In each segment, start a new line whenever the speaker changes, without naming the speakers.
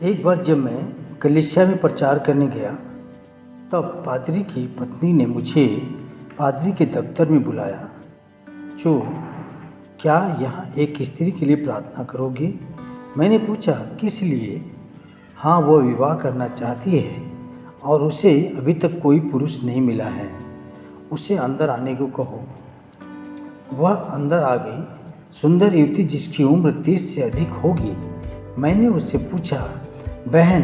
एक बार जब मैं कलीसिया में प्रचार करने गया तब पादरी की पत्नी ने मुझे पादरी के दफ्तर में बुलाया। जो क्या यहाँ एक स्त्री के लिए प्रार्थना करोगे? मैंने पूछा, किस लिए? हाँ, वह विवाह करना चाहती है और उसे अभी तक कोई पुरुष नहीं मिला है। उसे अंदर आने को कहो। वह अंदर आ गई, सुंदर युवती जिसकी उम्र 30 से अधिक होगी। मैंने उससे पूछा, बहन,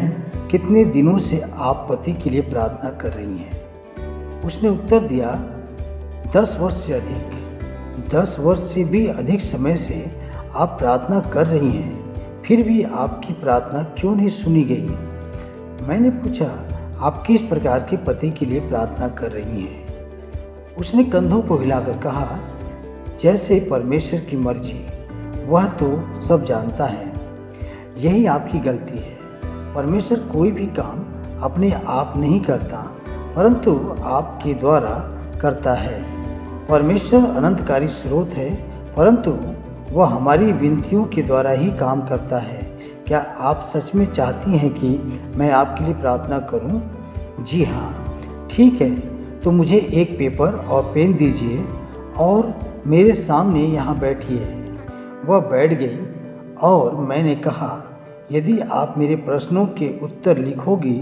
कितने दिनों से आप पति के लिए प्रार्थना कर रही हैं? उसने उत्तर दिया, 10 वर्ष से अधिक। 10 वर्ष से भी अधिक समय से आप प्रार्थना कर रही हैं, फिर भी आपकी प्रार्थना क्यों नहीं सुनी गई? मैंने पूछा, आप किस प्रकार के पति के लिए प्रार्थना कर रही हैं? उसने कंधों को हिलाकर कहा, जैसे परमेश्वर की मर्जी। वह तो सब जानता है। यही आपकी गलती है। परमेश्वर कोई भी काम अपने आप नहीं करता, परंतु आपके द्वारा करता है। परमेश्वर अनंतकारी स्रोत है, परंतु वह हमारी विनतियों के द्वारा ही काम करता है। क्या आप सच में चाहती हैं कि मैं आपके लिए प्रार्थना करूं? जी हाँ। ठीक है, तो मुझे एक पेपर और पेन दीजिए और मेरे सामने यहाँ बैठिए। वह बैठ गई और मैंने कहा, यदि आप मेरे प्रश्नों के उत्तर लिखोगी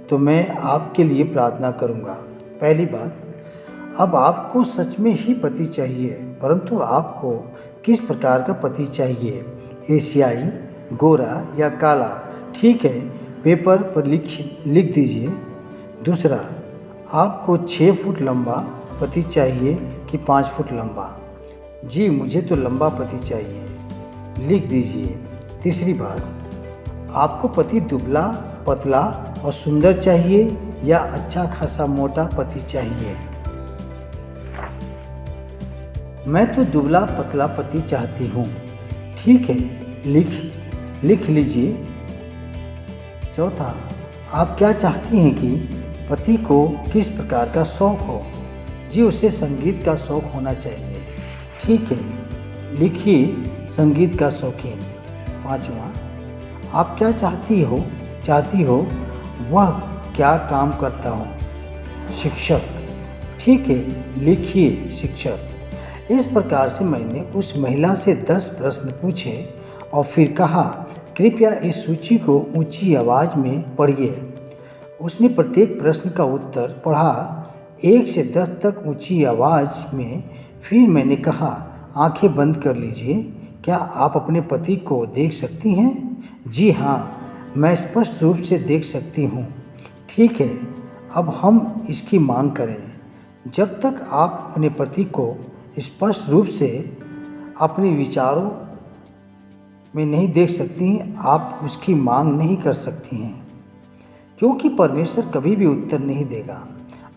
तो मैं आपके लिए प्रार्थना करूँगा। पहली बात, अब आपको सच में ही पति चाहिए, परंतु आपको किस प्रकार का पति चाहिए? एशियाई, गोरा या काला? ठीक है, पेपर पर लिख दीजिए। दूसरा, आपको 6 फुट लंबा पति चाहिए कि 5 फुट लंबा? जी, मुझे तो लंबा पति चाहिए। लिख दीजिए। तीसरी बात, आपको पति दुबला, पतला और सुंदर चाहिए या अच्छा खासा मोटा पति चाहिए? मैं तो दुबला पतला पति चाहती हूँ। ठीक है, लिख लीजिए। चौथा, आप क्या चाहती हैं कि पति को किस प्रकार का शौक हो? जी, उसे संगीत का शौक होना चाहिए। ठीक है, लिखिए, संगीत का शौकीन। पाँचवा, आप क्या चाहती हो वह क्या काम करता हो? शिक्षक। ठीक है, लिखिए, शिक्षक। इस प्रकार से मैंने उस महिला से 10 प्रश्न पूछे और फिर कहा, कृपया इस सूची को ऊंची आवाज़ में पढ़िए। उसने प्रत्येक प्रश्न का उत्तर पढ़ा, 1 से 10 तक ऊंची आवाज़ में। फिर मैंने कहा, आंखें बंद कर लीजिए। क्या आप अपने पति को देख सकती हैं? जी हाँ, मैं स्पष्ट रूप से देख सकती हूँ। ठीक है, अब हम इसकी मांग करें। जब तक आप अपने पति को स्पष्ट रूप से अपने विचारों में नहीं देख सकती, आप उसकी मांग नहीं कर सकती हैं, क्योंकि परमेश्वर कभी भी उत्तर नहीं देगा।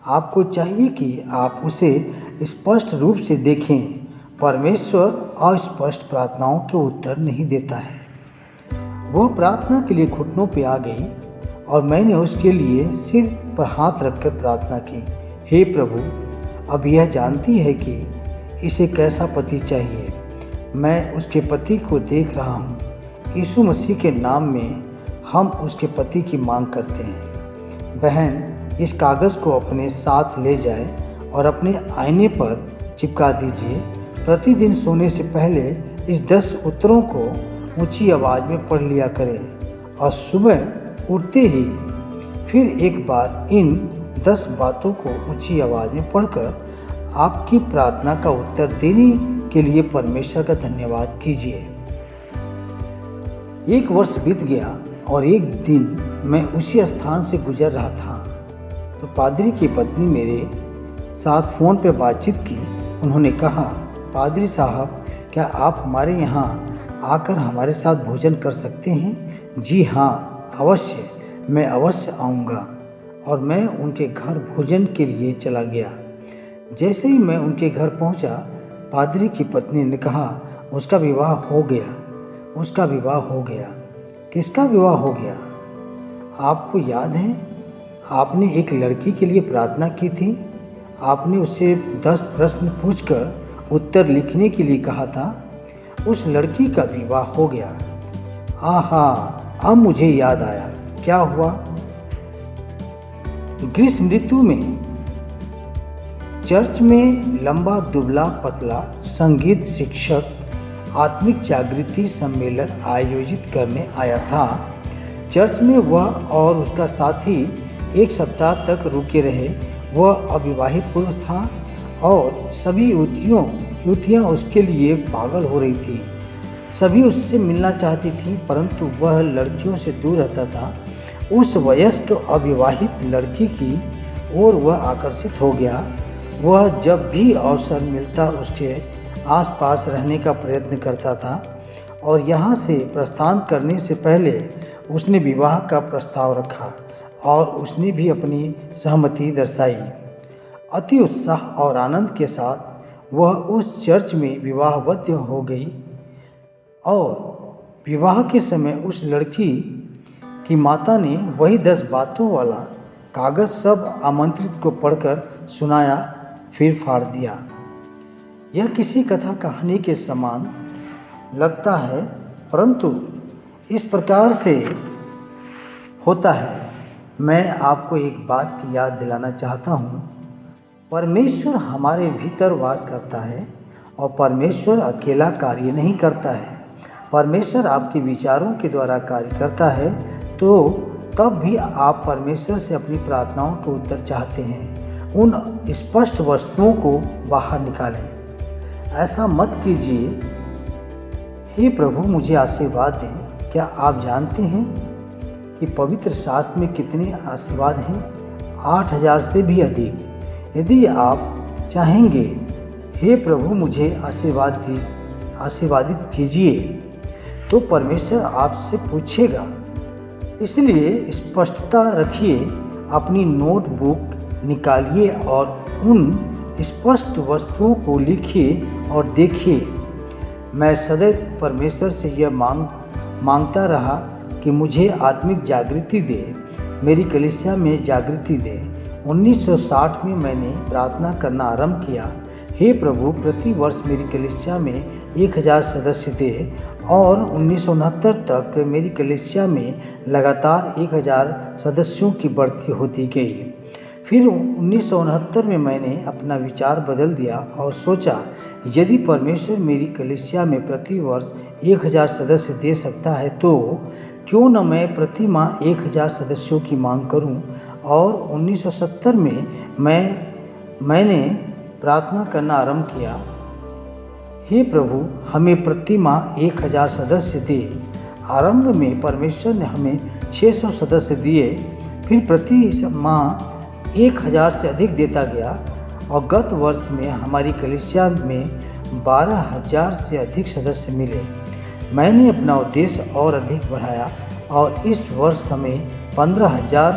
आपको चाहिए कि आप उसे स्पष्ट रूप से देखें। परमेश्वर अस्पष्ट प्रार्थनाओं के उत्तर नहीं देता है। वह प्रार्थना के लिए घुटनों पे आ गई और मैंने उसके लिए सिर पर हाथ रखकर प्रार्थना की। हे प्रभु, अब यह जानती है कि इसे कैसा पति चाहिए। मैं उसके पति को देख रहा हूँ। यीशु मसीह के नाम में हम उसके पति की मांग करते हैं। बहन, इस कागज़ को अपने साथ ले जाए और अपने आईने पर चिपका दीजिए। प्रतिदिन सोने से पहले इस 10 उत्तरों को ऊंची आवाज़ में पढ़ लिया करें और सुबह उठते ही फिर एक बार इन 10 बातों को ऊंची आवाज़ में पढ़कर आपकी प्रार्थना का उत्तर देने के लिए परमेश्वर का धन्यवाद कीजिए। 1 वर्ष बीत गया और एक दिन मैं उसी स्थान से गुजर रहा था तो पादरी की पत्नी मेरे साथ फ़ोन पर बातचीत की। उन्होंने कहा, पादरी साहब, क्या आप हमारे यहाँ आकर हमारे साथ भोजन कर सकते हैं? जी हाँ, अवश्य, मैं अवश्य आऊँगा। और मैं उनके घर भोजन के लिए चला गया। जैसे ही मैं उनके घर पहुँचा, पादरी की पत्नी ने कहा, उसका विवाह हो गया। उसका विवाह हो गया? किसका विवाह हो गया? आपको याद है, आपने एक लड़की के लिए प्रार्थना की थी। आपने उससे 10 प्रश्न पूछकर उत्तर लिखने के लिए कहा था। उस लड़की का विवाह हो गया। आहा, अब मुझे याद आया, क्या हुआ? ग्रीष्म ऋतु में चर्च में लंबा दुबला पतला संगीत शिक्षक आत्मिक जागृति सम्मेलन आयोजित करने आया था। चर्च में वह और उसका साथी 1 सप्ताह तक रुके रहे। वह अविवाहित पुरुष था और सभी युवतियाँ उसके लिए पागल हो रही थी। सभी उससे मिलना चाहती थी, परंतु वह लड़कियों से दूर रहता था। उस वयस्क अविवाहित लड़की की ओर वह आकर्षित हो गया। वह जब भी अवसर मिलता उसके आसपास रहने का प्रयत्न करता था और यहाँ से प्रस्थान करने से पहले उसने विवाह का प्रस्ताव रखा और उसने भी अपनी सहमति दर्शाई। अति उत्साह और आनंद के साथ वह उस चर्च में विवाहबद्ध हो गई और विवाह के समय उस लड़की की माता ने वही 10 बातों वाला कागज़ सब आमंत्रित को पढ़कर सुनाया, फिर फाड़ दिया। यह किसी कथा कहानी के समान लगता है, परंतु इस प्रकार से होता है। मैं आपको एक बात की याद दिलाना चाहता हूँ। परमेश्वर हमारे भीतर वास करता है और परमेश्वर अकेला कार्य नहीं करता है। परमेश्वर आपके विचारों के द्वारा कार्य करता है, तो तब भी आप परमेश्वर से अपनी प्रार्थनाओं के उत्तर चाहते हैं। उन स्पष्ट वस्तुओं को बाहर निकालें। ऐसा मत कीजिए, हे प्रभु मुझे आशीर्वाद दें। क्या आप जानते हैं कि पवित्र शास्त्र में कितने आशीर्वाद हैं? 8000 से भी अधिक। यदि आप चाहेंगे, हे प्रभु मुझे आशीर्वादित कीजिए, तो परमेश्वर आपसे पूछेगा। इसलिए स्पष्टता रखिए, अपनी नोटबुक निकालिए और उन स्पष्ट वस्तुओं को लिखिए और देखिए। मैं सदैव परमेश्वर से यह मांगता रहा कि मुझे आत्मिक जागृति दे, मेरी कलीसिया में जागृति दे। 1960 में मैंने प्रार्थना करना आरंभ किया, हे प्रभु प्रति वर्ष मेरी कलीसिया में 1000 सदस्य दे, और 1969 तक मेरी कलीसिया में लगातार 1000 सदस्यों की बढ़ती होती गई। फिर 1969 में मैंने अपना विचार बदल दिया और सोचा, यदि परमेश्वर मेरी कलीसिया में प्रति वर्ष 1000 सदस्य दे सकता है, तो क्यों न मैं प्रति माह 1000 सदस्यों की मांग करूं। और 1970 में मैंने प्रार्थना करना आरंभ किया, हे प्रभु हमें प्रति माह 1000 सदस्य दे। आरंभ में परमेश्वर ने हमें 600 सदस्य दिए, फिर प्रति माह 1000 से अधिक देता गया और गत वर्ष में हमारी कलीसिया में 12000 से अधिक सदस्य मिले। मैंने अपना उद्देश्य और अधिक बढ़ाया और इस वर्ष हमें 15000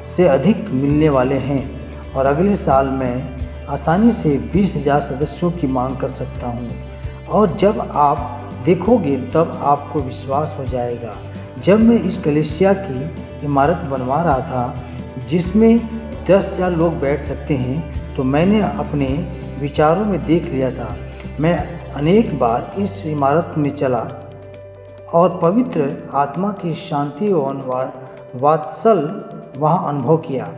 से अधिक मिलने वाले हैं और अगले साल मैं आसानी से 20000 सदस्यों की मांग कर सकता हूँ। और जब आप देखोगे तब आपको विश्वास हो जाएगा। जब मैं इस कलीसिया की इमारत बनवा रहा था, जिसमें 10,000 लोग बैठ सकते हैं, तो मैंने अपने विचारों में देख लिया था। मैं अनेक बार इस इमारत में चला और पवित्र आत्मा की शांति और वात्सल वहाँ अनुभव किया।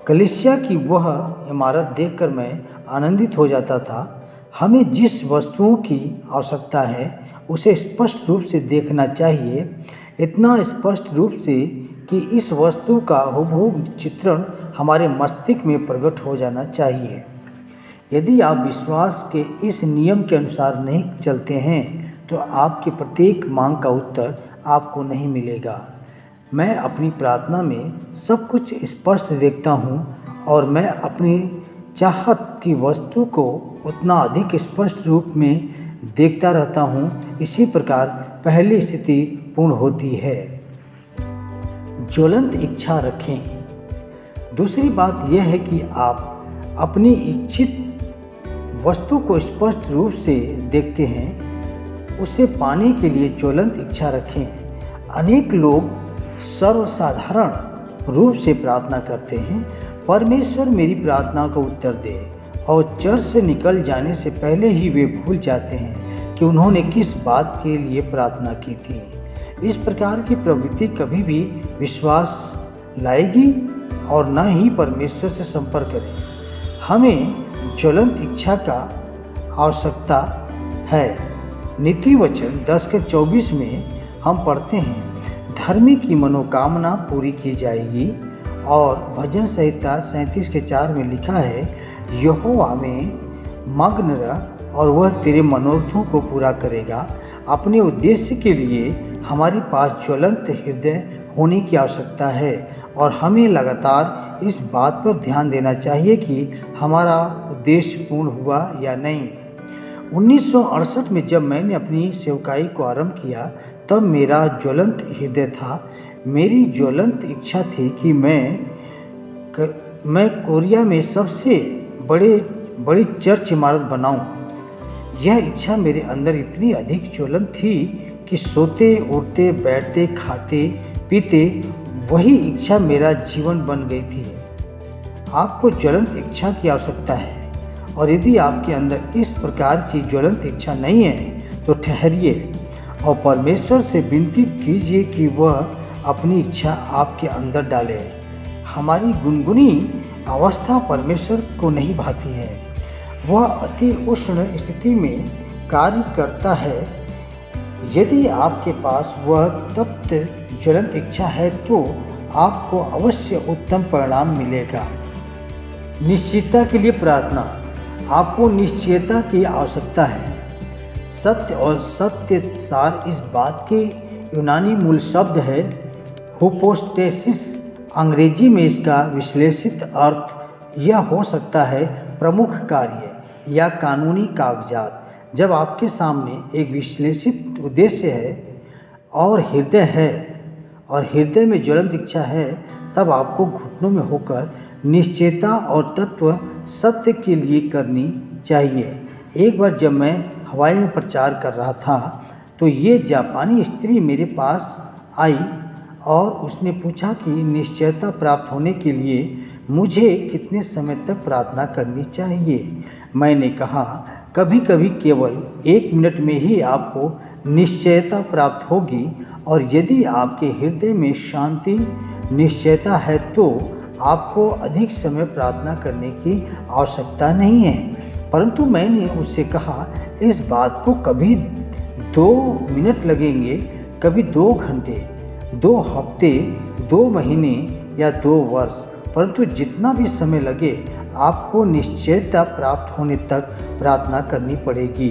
कलीसिया की वह इमारत देखकर मैं आनंदित हो जाता था। हमें जिस वस्तुओं की आवश्यकता है उसे स्पष्ट रूप से देखना चाहिए, इतना स्पष्ट रूप से कि इस वस्तु का हुबहू चित्रण हमारे मस्तिष्क में प्रकट हो जाना चाहिए। यदि आप विश्वास के इस नियम के अनुसार नहीं चलते हैं, तो आपकी प्रत्येक मांग का उत्तर आपको नहीं मिलेगा। मैं अपनी प्रार्थना में सब कुछ स्पष्ट देखता हूँ और मैं अपनी चाहत की वस्तु को उतना अधिक स्पष्ट रूप में देखता रहता हूँ। इसी प्रकार पहली स्थिति पूर्ण होती है। ज्वलंत इच्छा रखें। दूसरी बात यह है कि आप अपनी इच्छित वस्तु को स्पष्ट रूप से देखते हैं। उसे पाने के लिए ज्वलंत इच्छा रखें। अनेक लोग सर्वसाधारण रूप से प्रार्थना करते हैं, परमेश्वर मेरी प्रार्थना का उत्तर दे, और चर्च से निकल जाने से पहले ही वे भूल जाते हैं कि उन्होंने किस बात के लिए प्रार्थना की थी। इस प्रकार की प्रवृत्ति कभी भी विश्वास लाएगी और न ही परमेश्वर से संपर्क करेगी। हमें ज्वलंत इच्छा का आवश्यकता है। नीति वचन 10:24 में हम पढ़ते हैं, धर्मी की मनोकामना पूरी की जाएगी। और भजन संहिता 37:4 में लिखा है, यहोवा में मग्न रह और वह तेरे मनोरथों को पूरा करेगा। अपने उद्देश्य के लिए हमारे पास ज्वलंत हृदय होने की आवश्यकता है और हमें लगातार इस बात पर ध्यान देना चाहिए कि हमारा उद्देश्य पूर्ण हुआ या नहीं। 1968 में जब मैंने अपनी सेवकाई को आरंभ किया तब मेरा ज्वलंत हृदय था। मेरी ज्वलंत इच्छा थी कि मैं कोरिया में सबसे बड़ी चर्च इमारत बनाऊं। यह इच्छा मेरे अंदर इतनी अधिक ज्वलंत थी कि सोते उठते बैठते खाते पीते वही इच्छा मेरा जीवन बन गई थी। आपको ज्वलंत इच्छा की आवश्यकता है और यदि आपके अंदर इस प्रकार की ज्वलंत इच्छा नहीं है तो ठहरिए और परमेश्वर से विनती कीजिए कि वह अपनी इच्छा आपके अंदर डाले। हमारी गुनगुनी अवस्था परमेश्वर को नहीं भाती है। वह अति उष्ण स्थिति में कार्य करता है। यदि आपके पास वह तप्त ज्वलंत इच्छा है तो आपको अवश्य उत्तम परिणाम मिलेगा। निश्चितता के लिए प्रार्थना। आपको निश्चयता की आवश्यकता है। सत्य और सत्य सार इस बात के यूनानी मूल शब्द है हुपोस्टेसिस। अंग्रेजी में इसका विश्लेषित अर्थ यह हो सकता है प्रमुख कार्य या कानूनी कागजात। जब आपके सामने एक विश्लेषित उद्देश्य है और हृदय में ज्वलंत इच्छा है, तब आपको घुटनों में होकर निश्चयता और तत्व सत्य के लिए करनी चाहिए। एक बार जब मैं हवाई में प्रचार कर रहा था तो ये जापानी स्त्री मेरे पास आई और उसने पूछा कि निश्चयता प्राप्त होने के लिए मुझे कितने समय तक प्रार्थना करनी चाहिए। मैंने कहा, कभी कभी केवल 1 मिनट में ही आपको निश्चयता प्राप्त होगी और यदि आपके हृदय में शांति निश्चयता है तो आपको अधिक समय प्रार्थना करने की आवश्यकता नहीं है। परंतु मैंने उससे कहा, इस बात को कभी 2 मिनट लगेंगे, कभी 2 घंटे, 2 हफ्ते, 2 महीने या 2 वर्ष, परंतु जितना भी समय लगे आपको निश्चयता प्राप्त होने तक प्रार्थना करनी पड़ेगी।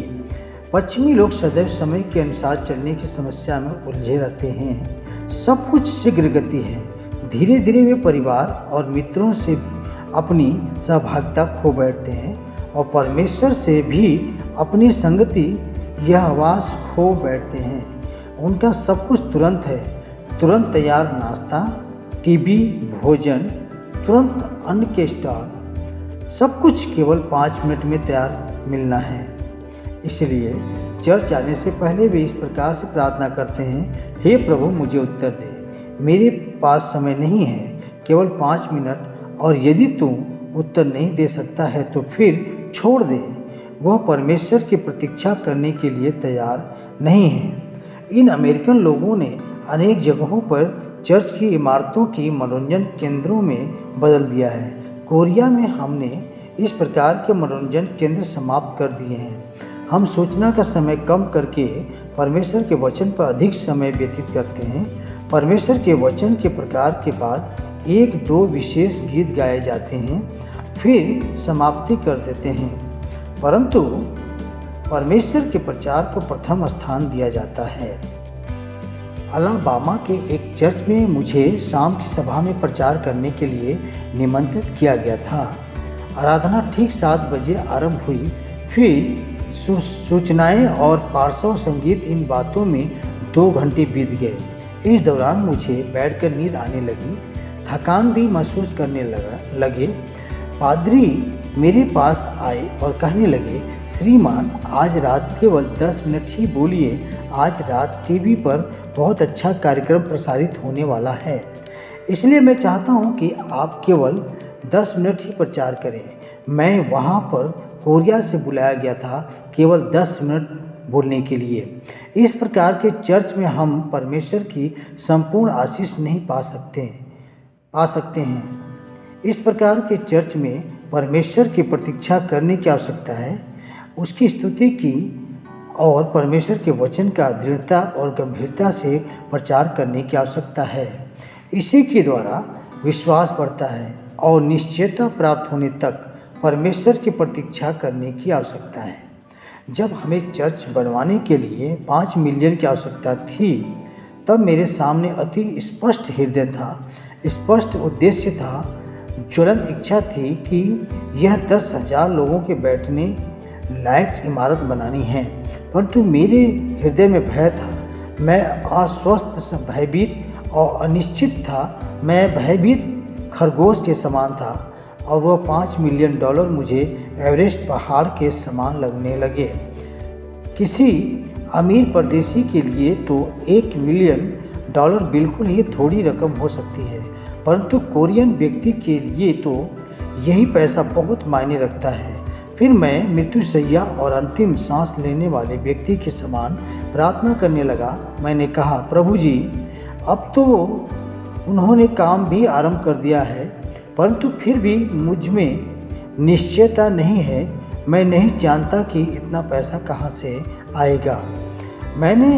पश्चिमी लोग सदैव समय के अनुसार चलने की समस्या में उलझे रहते हैं। सब कुछ शीघ्र गति है। धीरे धीरे वे परिवार और मित्रों से अपनी सहभागिता खो बैठते हैं और परमेश्वर से भी अपनी संगति यह आवास खो बैठते हैं। उनका सब कुछ तुरंत है, तुरंत तैयार नाश्ता, टीवी, भोजन, तुरंत अन्न के स्टॉल, सब कुछ केवल 5 मिनट में तैयार मिलना है। इसलिए चर्च आने से पहले वे इस प्रकार से प्रार्थना करते हैं, हे प्रभु मुझे उत्तर दे, मेरे पास समय नहीं है, केवल 5 मिनट, और यदि तू उत्तर नहीं दे सकता है तो फिर छोड़ दे। वह परमेश्वर की प्रतीक्षा करने के लिए तैयार नहीं है। इन अमेरिकन लोगों ने अनेक जगहों पर चर्च की इमारतों की मनोरंजन केंद्रों में बदल दिया है। कोरिया में हमने इस प्रकार के मनोरंजन केंद्र समाप्त कर दिए हैं। हम सूचना का समय कम करके परमेश्वर के वचन पर अधिक समय व्यतीत करते हैं। परमेश्वर के वचन के प्रकार के बाद 1-2 विशेष गीत गाए जाते हैं, फिर समाप्ति कर देते हैं। परंतु परमेश्वर के प्रचार को प्रथम स्थान दिया जाता है। अलाबामा के एक चर्च में मुझे शाम की सभा में प्रचार करने के लिए निमंत्रित किया गया था। आराधना ठीक 7 बजे आरंभ हुई। फिर सूचनाएं और पार्श्व संगीत, इन बातों में 2 घंटे बीत गए। इस दौरान मुझे बैठकर नींद आने लगी, थकान भी महसूस करने लगे। पादरी मेरे पास आए और कहने लगे, श्रीमान आज रात केवल 10 मिनट ही बोलिए, आज रात टीवी पर बहुत अच्छा कार्यक्रम प्रसारित होने वाला है, इसलिए मैं चाहता हूं कि आप केवल 10 मिनट ही प्रचार करें। मैं वहां पर कोरिया से बुलाया गया था केवल 10 मिनट बोलने के लिए। इस प्रकार के चर्च में हम परमेश्वर की संपूर्ण आशीष नहीं पा सकते हैं। इस प्रकार के चर्च में परमेश्वर की प्रतीक्षा करने की आवश्यकता है, उसकी स्तुति की और परमेश्वर के वचन का दृढ़ता और गंभीरता से प्रचार करने की आवश्यकता है। इसी के द्वारा विश्वास बढ़ता है और निश्चयता प्राप्त होने तक परमेश्वर की प्रतीक्षा करने की आवश्यकता है। जब हमें चर्च बनवाने के लिए 5 मिलियन की आवश्यकता थी, तब मेरे सामने अति स्पष्ट हृदय था, स्पष्ट उद्देश्य था, ज्वलंत इच्छा थी कि यह 10,000 लोगों के बैठने लायक इमारत बनानी है। परंतु मेरे हृदय में भय था। मैं अस्वस्थ, भयभीत और अनिश्चित था। मैं भयभीत खरगोश के समान था और वह $5 मिलियन मुझे एवरेस्ट पहाड़ के समान लगने लगे। किसी अमीर परदेशी के लिए तो $1 मिलियन बिल्कुल ही थोड़ी रकम हो सकती है, परंतु कोरियन व्यक्ति के लिए तो यही पैसा बहुत मायने रखता है। फिर मैं मृत्युशैया और अंतिम सांस लेने वाले व्यक्ति के समान प्रार्थना करने लगा। मैंने कहा, प्रभु जी, अब तो उन्होंने काम भी आरंभ कर दिया है, परंतु फिर भी मुझ में निश्चयता नहीं है। मैं नहीं जानता कि इतना पैसा कहाँ से आएगा। मैंने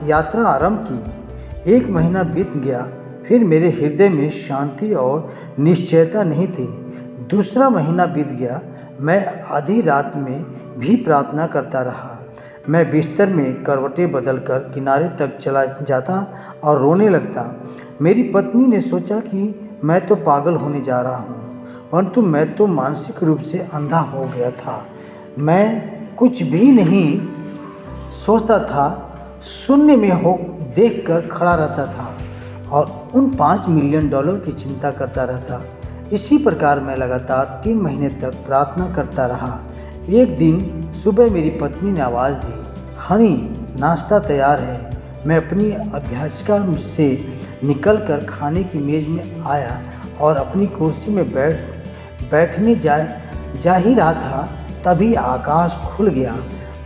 यात्रा आरंभ की। 1 महीना बीत गया, फिर मेरे हृदय में शांति और निश्चयता नहीं थी। दूसरा महीना बीत गया। मैं आधी रात में भी प्रार्थना करता रहा। मैं बिस्तर में करवटें बदलकर किनारे तक चला जाता और रोने लगता। मेरी पत्नी ने सोचा कि मैं तो पागल होने जा रहा हूँ, परंतु मैं तो मानसिक रूप से अंधा हो गया था। मैं कुछ भी नहीं सोचता था, शून्य में हो देखकर खड़ा रहता था और उन $5 मिलियन की चिंता करता रहता। इसी प्रकार मैं लगातार 3 महीने तक प्रार्थना करता रहा। एक दिन सुबह मेरी पत्नी ने आवाज़ दी, हनी, नाश्ता तैयार है। मैं अपनी अभ्यासिका से निकलकर खाने की मेज़ में आया और अपनी कुर्सी में बैठने जा ही रहा था, तभी आकाश खुल गया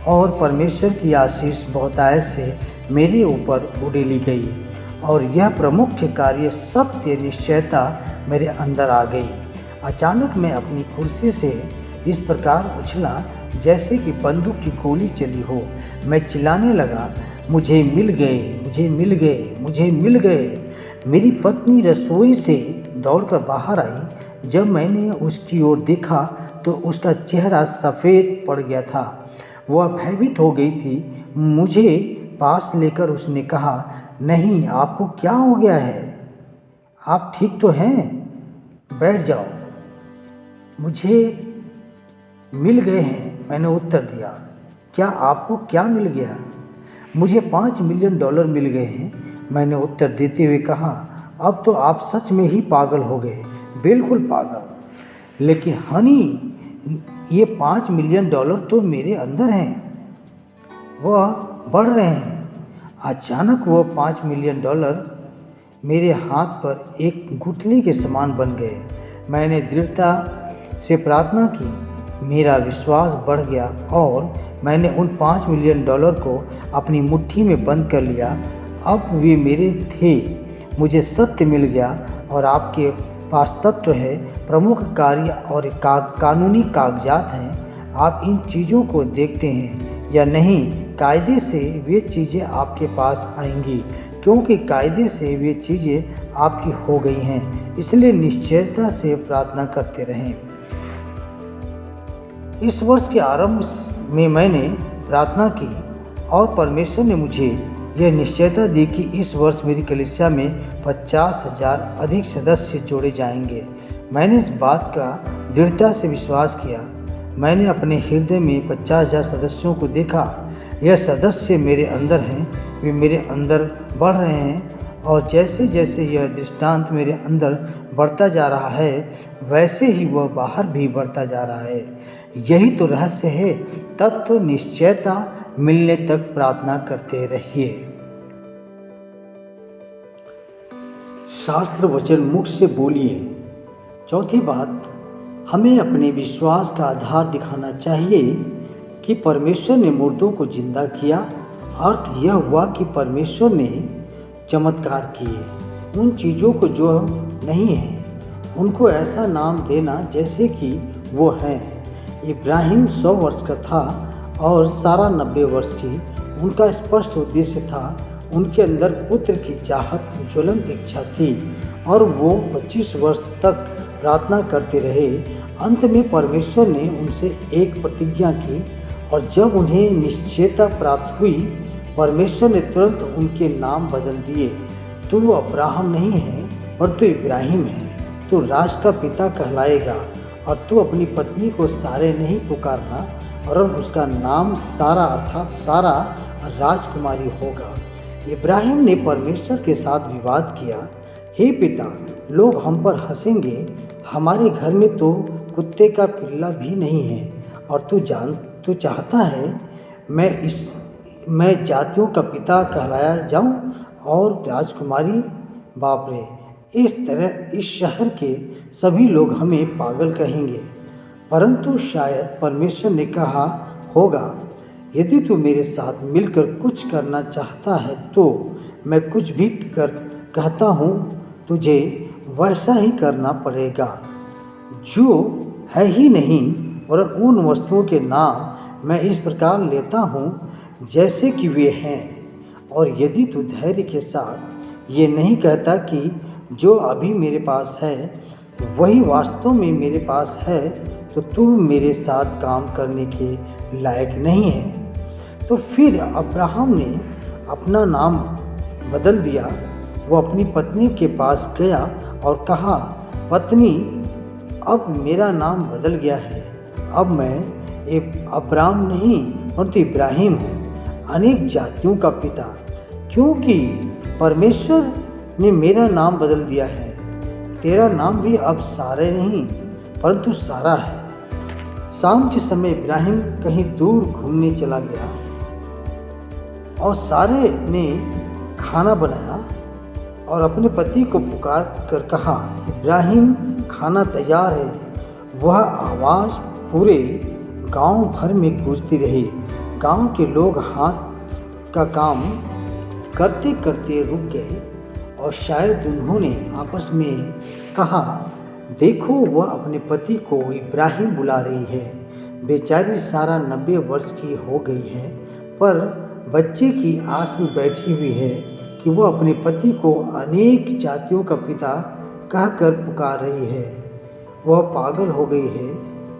और परमेश्वर की आशीष बहुतायत से मेरे ऊपर उड़ेली गई और यह प्रमुख कार्य सत्य निश्चयता मेरे अंदर आ गई। अचानक मैं अपनी कुर्सी से इस प्रकार उछला जैसे कि बंदूक की गोली चली हो। मैं चिल्लाने लगा, मुझे मिल गए, मुझे मिल गए, मुझे मिल गए। मेरी पत्नी रसोई से दौड़कर बाहर आई। जब मैंने उसकी ओर देखा तो उसका चेहरा सफ़ेद पड़ गया था। वह भयभीत हो गई थी। मुझे पास लेकर उसने कहा, नहीं, आपको क्या हो गया है? आप ठीक तो हैं? बैठ जाओ। मुझे मिल गए हैं, मैंने उत्तर दिया। क्या आपको क्या मिल गया? मुझे $5 मिलियन मिल गए हैं, मैंने उत्तर देते हुए कहा। अब तो आप सच में ही पागल हो गए, बिल्कुल पागल। लेकिन हनी, ये $5 मिलियन तो मेरे अंदर हैं, वह बढ़ रहे हैं। अचानक वह $5 मिलियन मेरे हाथ पर एक गुठली के समान बन गए। मैंने दृढ़ता से प्रार्थना की। मेरा विश्वास बढ़ गया और मैंने उन $5 मिलियन को अपनी मुट्ठी में बंद कर लिया। अब वे मेरे थे। मुझे सत्य मिल गया और आपके पास तत्व है, प्रमुख कार्य और कानूनी कागजात हैं। आप इन चीज़ों को देखते हैं या नहीं? कायदे से वे चीज़ें आपके पास आएंगी, क्योंकि कायदे से वे चीज़ें आपकी हो गई हैं। इसलिए निश्चयता से प्रार्थना करते रहें। इस वर्ष के आरंभ में मैंने प्रार्थना की और परमेश्वर ने मुझे यह निश्चयता दी कि इस वर्ष मेरी कलीसिया में 50,000 अधिक सदस्य जोड़े जाएंगे। मैंने इस बात का दृढ़ता से विश्वास किया। मैंने अपने हृदय में 50,000 सदस्यों को देखा। यह सदस्य मेरे अंदर हैं, वे मेरे अंदर बढ़ रहे हैं और जैसे जैसे यह दृष्टांत मेरे अंदर बढ़ता जा रहा है, वैसे ही वह बाहर भी बढ़ता जा रहा है। यही तो रहस्य है। तत्व निश्चयता मिलने तक प्रार्थना करते रहिए। शास्त्र वचन मुख से बोलिए। चौथी बात, हमें अपने विश्वास का आधार दिखाना चाहिए कि परमेश्वर ने मुर्दों को जिंदा किया अर्थ यह हुआ कि परमेश्वर ने चमत्कार किए। उन चीज़ों को जो नहीं है उनको ऐसा नाम देना जैसे कि वो हैं। इब्राहिम 100 वर्ष का था और सारा 90 वर्ष की। उनका स्पष्ट उद्देश्य था, उनके अंदर पुत्र की चाहत ज्वलंत इच्छा थी और वो 25 वर्ष तक प्रार्थना करते रहे। अंत में परमेश्वर ने उनसे एक प्रतिज्ञा की और जब उन्हें निश्चयता प्राप्त हुई, परमेश्वर ने तुरंत उनके नाम बदल दिए। तू अब्राहम नहीं है पर तू इब्राहिम है, तू राष्ट्र का पिता कहलाएगा और तू अपनी पत्नी को सारे नहीं पुकारना और उसका नाम सारा अर्थात सारा राजकुमारी होगा। इब्राहिम ने परमेश्वर के साथ विवाद किया, हे पिता, लोग हम पर हंसेंगे, हमारे घर में तो कुत्ते का पिल्ला भी नहीं है और तू चाहता है मैं जातियों का पिता कहलाया जाऊं और राजकुमारी। बाप रे, इस तरह इस शहर के सभी लोग हमें पागल कहेंगे। परंतु शायद परमेश्वर ने कहा होगा, यदि तू मेरे साथ मिलकर कुछ करना चाहता है तो मैं कुछ भी कहता हूँ तुझे वैसा ही करना पड़ेगा। जो है ही नहीं और उन वस्तुओं के नाम मैं इस प्रकार लेता हूँ जैसे कि वे हैं। और यदि तू धैर्य के साथ ये नहीं कहता कि जो अभी मेरे पास है वही वास्तव में मेरे पास है, तो तू मेरे साथ काम करने के लायक नहीं है। तो फिर अब्राहम ने अपना नाम बदल दिया। वो अपनी पत्नी के पास गया और कहा, पत्नी, अब मेरा नाम बदल गया है। अब मैं एक अब्राम नहीं परंतु इब्राहिम हूँ, अनेक जातियों का पिता, क्योंकि परमेश्वर ने मेरा नाम बदल दिया है। तेरा नाम भी अब सारे नहीं परंतु सारा है। शाम के समय इब्राहिम कहीं दूर घूमने चला गया और सारे ने खाना बनाया और अपने पति को पुकार कर कहा, इब्राहिम, खाना तैयार है। वह आवाज़ पूरे गांव भर में गूंजती रही। गांव के लोग हाथ का काम करते करते रुक गए और शायद उन्होंने आपस में कहा, देखो, वह अपने पति को इब्राहिम बुला रही है। बेचारी सारा 90 वर्ष की हो गई है, पर बच्चे की आस में बैठी हुई है कि वह अपने पति को अनेक जातियों का पिता कहकर पुकार रही है। वह पागल हो गई है।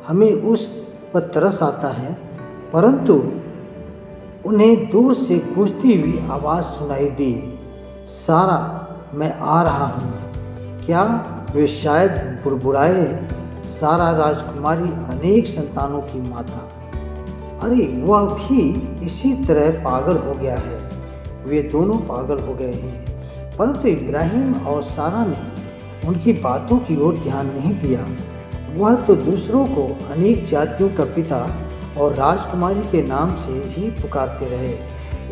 हमें उस पर तरस आता है, परंतु उन्हें दूर से गूंजती हुई आवाज़ सुनाई दी, सारा, मैं आ रहा हूँ। क्या वे शायद बुड़बुड़ाए, सारा राजकुमारी, अनेक संतानों की माता। अरे, वह भी इसी तरह पागल हो गया है। वे दोनों पागल हो गए हैं। परंतु इब्राहिम और सारा ने उनकी बातों की ओर ध्यान नहीं दिया। वह तो दूसरों को अनेक जातियों का पिता और राजकुमारी के नाम से ही पुकारते रहे।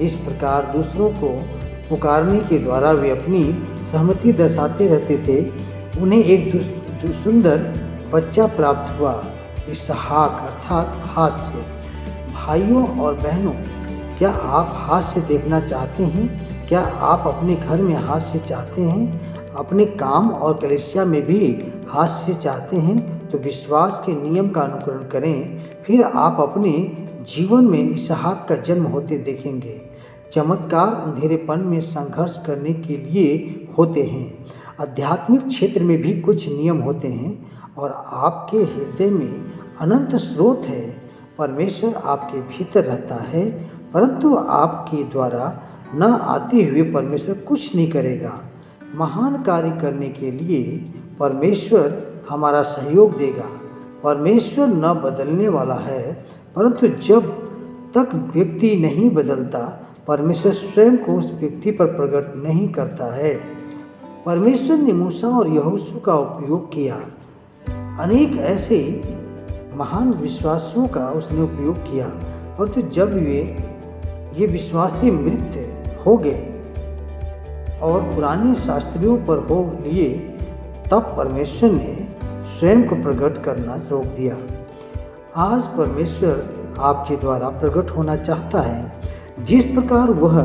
इस प्रकार दूसरों को पुकारने के द्वारा वे अपनी सहमति दर्शाते रहते थे। उन्हें एक सुंदर बच्चा प्राप्त हुआ, इसहाक अर्थात हास्य। भाइयों और बहनों, क्या आप हास्य देखना चाहते हैं? क्या आप अपने घर में हास्य चाहते हैं? अपने काम और कलीसिया में भी हास्य चाहते हैं? तो विश्वास के नियम का अनुकरण करें, फिर आप अपने जीवन में इसहाक का जन्म होते देखेंगे। चमत्कार अंधेरेपन में संघर्ष करने के लिए होते हैं। आध्यात्मिक क्षेत्र में भी कुछ नियम होते हैं और आपके हृदय में अनंत स्रोत है। परमेश्वर आपके भीतर रहता है, परंतु आपके द्वारा न आते हुए परमेश्वर कुछ नहीं करेगा। महान कार्य करने के लिए परमेश्वर हमारा सहयोग देगा। परमेश्वर न बदलने वाला है, परंतु जब तक व्यक्ति नहीं बदलता, परमेश्वर स्वयं को उस व्यक्ति पर प्रकट नहीं करता है। परमेश्वर ने मूसा और यहोशू का उपयोग किया। अनेक ऐसे महान विश्वासियों का उसने उपयोग किया, परंतु जब ये विश्वासी मृत हो गए और पुराने शास्त्रियों पर हो लिए, तब परमेश्वर ने स्वयं को प्रकट करना रोक दिया। आज परमेश्वर आपके द्वारा प्रकट होना चाहता है। जिस प्रकार वह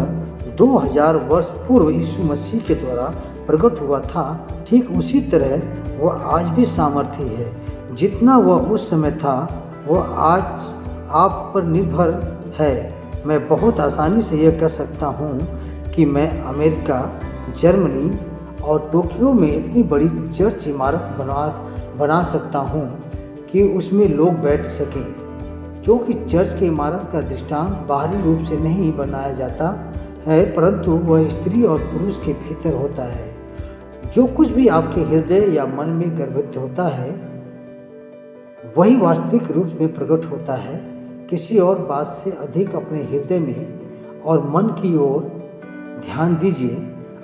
2000 वर्ष पूर्व यीशु मसीह के द्वारा प्रकट हुआ था, ठीक उसी तरह वह आज भी सामर्थी है। जितना वह उस समय था वह आज आप पर निर्भर है। मैं बहुत आसानी से यह कह सकता हूँ कि मैं अमेरिका, जर्मनी और टोक्यो में इतनी बड़ी चर्च इमारत बना सकता हूँ कि उसमें लोग बैठ सकें, क्योंकि चर्च की इमारत का दृष्टांत बाहरी रूप से नहीं बनाया जाता है, परंतु वह स्त्री और पुरुष के भीतर होता है। जो कुछ भी आपके हृदय या मन में गर्भित होता है वही वास्तविक रूप में प्रकट होता है। किसी और बात से अधिक अपने हृदय में और मन की ओर ध्यान दीजिए।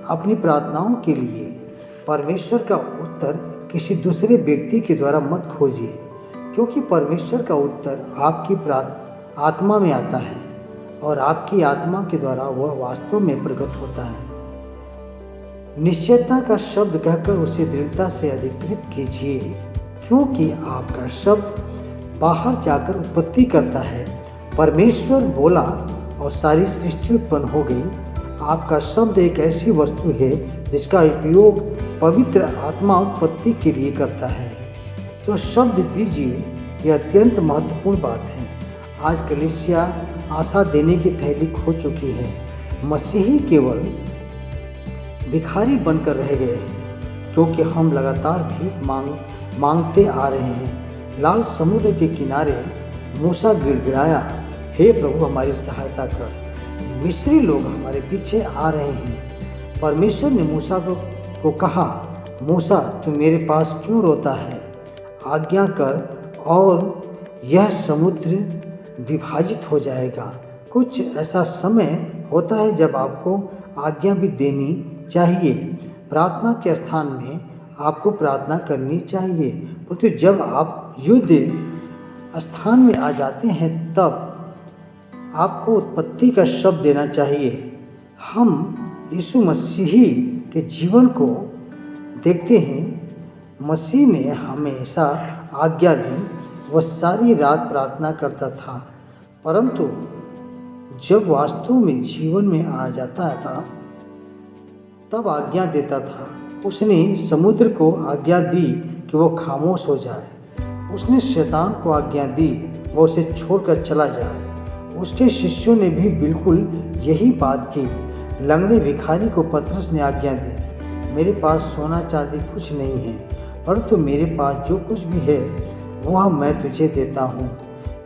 अपनी प्रार्थनाओं के लिए परमेश्वर का उत्तर किसी दूसरे व्यक्ति के द्वारा मत खोजिए, क्योंकि परमेश्वर का उत्तर आपकी आत्मा में आता है और आपकी आत्मा के द्वारा वह वास्तव में प्रकट होता है। निश्चयता का शब्द कहकर उसे दृढ़ता से अधिकृत कीजिए, क्योंकि आपका शब्द बाहर जाकर उत्पत्ति करता है। परमेश्वर बोला और सारी सृष्टि उत्पन्न हो गई। आपका शब्द एक ऐसी वस्तु है जिसका उपयोग पवित्र आत्मा उत्पत्ति के लिए करता है। तो शब्द दीजिए, यह अत्यंत महत्वपूर्ण बात है। आज कलीसिया आशा देने की थैली खो चुकी है। मसीही केवल भिखारी बनकर रह गए हैं, क्योंकि हम लगातार भीख मांगते आ रहे हैं। लाल समुद्र के किनारे मूसा गिड़गिड़ाया, हे प्रभु हमारी सहायता कर, मिस्री लोग हमारे पीछे आ रहे हैं। परमेश्वर ने मूसा को कहा, मूसा तू मेरे पास क्यों रोता है? आज्ञा कर और यह समुद्र विभाजित हो जाएगा। कुछ ऐसा समय होता है जब आपको आज्ञा भी देनी चाहिए। प्रार्थना के स्थान में आपको प्रार्थना करनी चाहिए, परंतु जब आप युद्ध स्थान में आ जाते हैं तब आपको उत्पत्ति का शब्द देना चाहिए। हम यीशु मसीह के जीवन को देखते हैं। मसीह ने हमेशा आज्ञा दी। वह सारी रात प्रार्थना करता था, परंतु जब वास्तव में जीवन में आ जाता था तब आज्ञा देता था। उसने समुद्र को आज्ञा दी कि वो खामोश हो जाए। उसने शैतान को आज्ञा दी वो उसे छोड़कर चला जाए। उसके शिष्यों ने भी बिल्कुल यही बात की। लंगड़े भिखारी को पतरस ने आज्ञा दी, मेरे पास सोना चांदी कुछ नहीं है, परंतु मेरे पास जो कुछ भी है वह मैं तुझे देता हूँ।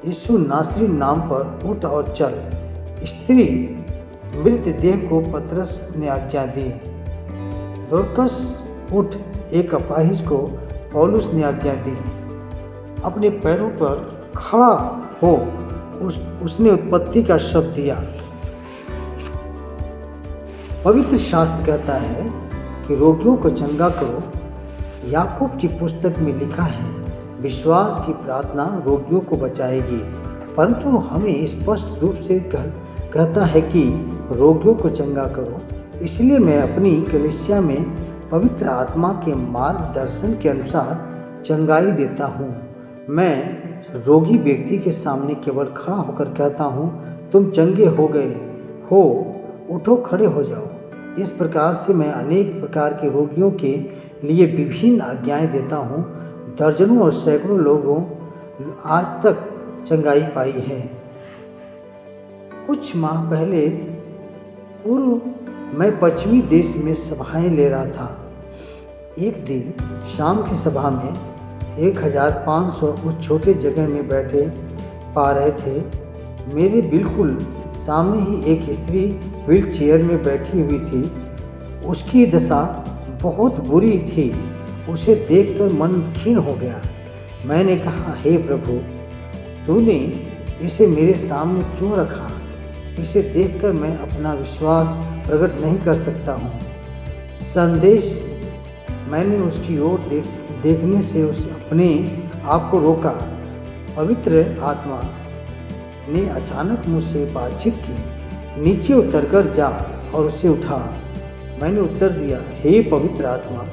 यीशु नासरी नाम पर उठ और चल। स्त्री मृत देह को पतरस ने आज्ञा दी। दोरकस उठ, एक अपाहिज को पौलुस ने आज्ञा दी। अपने पैरों पर खड़ा हो, उसने उत्पत्ति का शब्द दिया। पवित्र शास्त्र कहता है कि रोगियों को चंगा करो। याकूब की पुस्तक में लिखा है, विश्वास की प्रार्थना रोगियों को बचाएगी, परंतु हमें स्पष्ट रूप से कहता है कि रोगियों को चंगा करो। इसलिए मैं अपनी कलीसिया में पवित्र आत्मा के मार्गदर्शन के अनुसार चंगाई देता हूँ। मैं रोगी व्यक्ति के सामने केवल खड़ा होकर कहता हूँ, तुम चंगे हो गए हो, उठो, खड़े हो जाओ। इस प्रकार से मैं अनेक प्रकार के रोगियों के लिए विभिन्न आज्ञाएं देता हूँ। दर्जनों और सैकड़ों लोगों आज तक चंगाई पाई है। कुछ माह पहले पूर्व मैं पश्चिमी देश में सभाएं ले रहा था। एक दिन शाम की सभा में 1500 उस छोटे जगह में बैठे पा रहे थे। मेरे बिल्कुल सामने ही एक स्त्री व्हील चेयर में बैठी हुई थी। उसकी दशा बहुत बुरी थी। उसे देखकर मन क्षीण हो गया। मैंने कहा, हे प्रभु, तूने इसे मेरे सामने क्यों रखा? इसे देखकर मैं अपना विश्वास प्रकट नहीं कर सकता हूँ। संदेश मैंने उसकी ओर देखने से उस अपने आप को रोका। पवित्र आत्मा ने अचानक मुझसे बातचीत की, नीचे उतरकर जा और उसे उठा। मैंने उत्तर दिया, हे पवित्र आत्मा,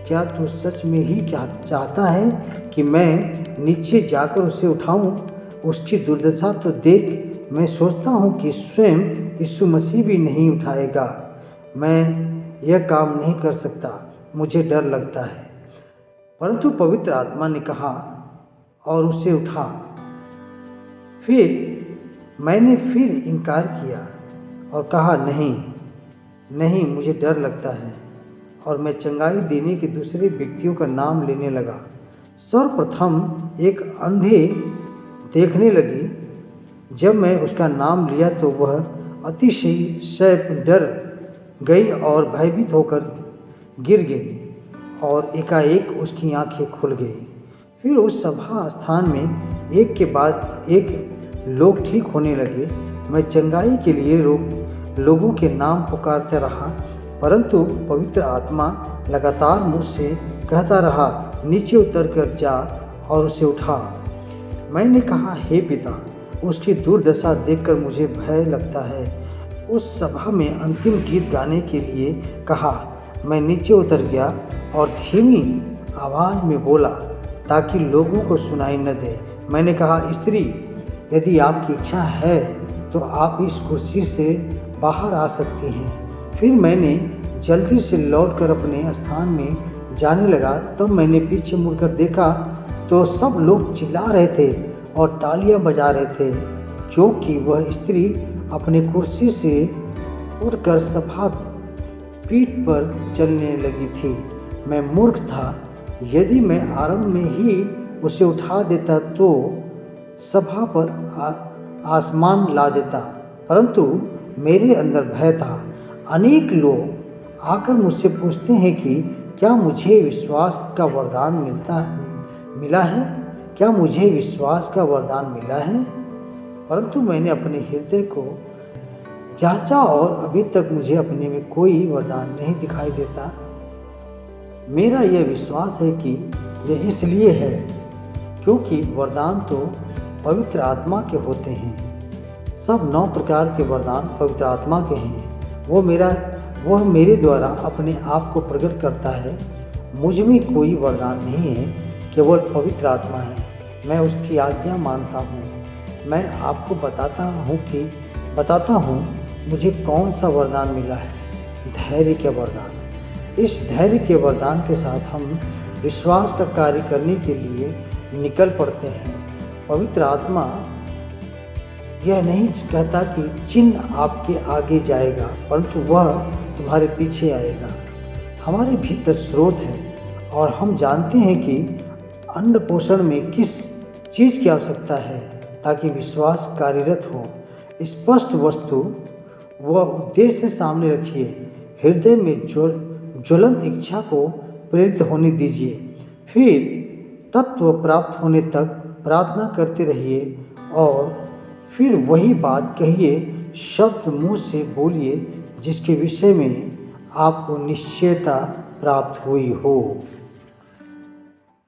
क्या तू सच में ही क्या चाहता है कि मैं नीचे जाकर उसे उठाऊं? उसकी दुर्दशा तो देख मैं सोचता हूँ कि स्वयं यीशु मसीह भी नहीं उठाएगा। मैं यह काम नहीं कर सकता, मुझे डर लगता है। परंतु पवित्र आत्मा ने कहा और उसे उठा। फिर मैंने फिर इनकार किया और कहा, नहीं नहीं, मुझे डर लगता है, और मैं चंगाई देने के दूसरे व्यक्तियों का नाम लेने लगा। सर्वप्रथम एक अंधे देखने लगी। जब मैं उसका नाम लिया तो वह अतिशय डर गई और भयभीत होकर गिर गई, और एकाएक उसकी आंखें खुल गई। फिर उस सभा स्थान में एक के बाद एक लोग ठीक होने लगे। मैं चंगाई के लिए लोगों के नाम पुकारता रहा, परंतु पवित्र आत्मा लगातार मुझसे कहता रहा, नीचे उतर कर जा और उसे उठा। मैंने कहा, हे पिता, उसकी दुर्दशा देखकर मुझे भय लगता है। उस सभा में अंतिम गीत गाने के लिए कहा। मैं नीचे उतर गया और धीमी आवाज़ में बोला ताकि लोगों को सुनाई न दे। मैंने कहा, स्त्री, यदि आपकी इच्छा है तो आप इस कुर्सी से बाहर आ सकती हैं। फिर मैंने जल्दी से लौटकर अपने स्थान में जाने लगा। तब मैंने पीछे मुड़कर देखा तो सब लोग चिल्ला रहे थे और तालियां बजा रहे थे, क्योंकि वह स्त्री अपनी कुर्सी से उठकर सभा पीठ पर चलने लगी थी। मैं मूर्ख था। यदि मैं आरंभ में ही उसे उठा देता तो सभा पर आसमान ला देता, परंतु मेरे अंदर भय था। अनेक लोग आकर मुझसे पूछते हैं कि क्या मुझे विश्वास का वरदान मिला है? क्या मुझे विश्वास का वरदान मिला है? परंतु मैंने अपने हृदय को जांचा और अभी तक मुझे अपने में कोई वरदान नहीं दिखाई देता। मेरा यह विश्वास है कि यह इसलिए है क्योंकि वरदान तो पवित्र आत्मा के होते हैं। सब 9 प्रकार के वरदान पवित्र आत्मा के हैं। वह मेरे द्वारा अपने आप को प्रकट करता है। मुझ में कोई वरदान नहीं है, केवल पवित्र आत्मा है। मैं उसकी आज्ञा मानता हूँ। मैं आपको बताता हूँ मुझे कौन सा वरदान मिला है। धैर्य का वरदान। इस धैर्य के वरदान के साथ हम विश्वास का कार्य करने के लिए निकल पड़ते हैं। पवित्र आत्मा यह नहीं कहता कि चिन्ह आपके आगे जाएगा, परंतु वह तुम्हारे पीछे आएगा। हमारे भीतर स्रोत है और हम जानते हैं कि अन्न पोषण में किस चीज़ की आवश्यकता है ताकि विश्वास कार्यरत हो। स्पष्ट वस्तु व उद्देश्य सामने रखिए। हृदय में ज्वलंत इच्छा को प्रेरित होने दीजिए। फिर तत्व प्राप्त होने तक प्रार्थना करते रहिए और फिर वही बात कहिए, शब्द मुंह से बोलिए जिसके विषय में आपको निश्चयता प्राप्त हुई हो।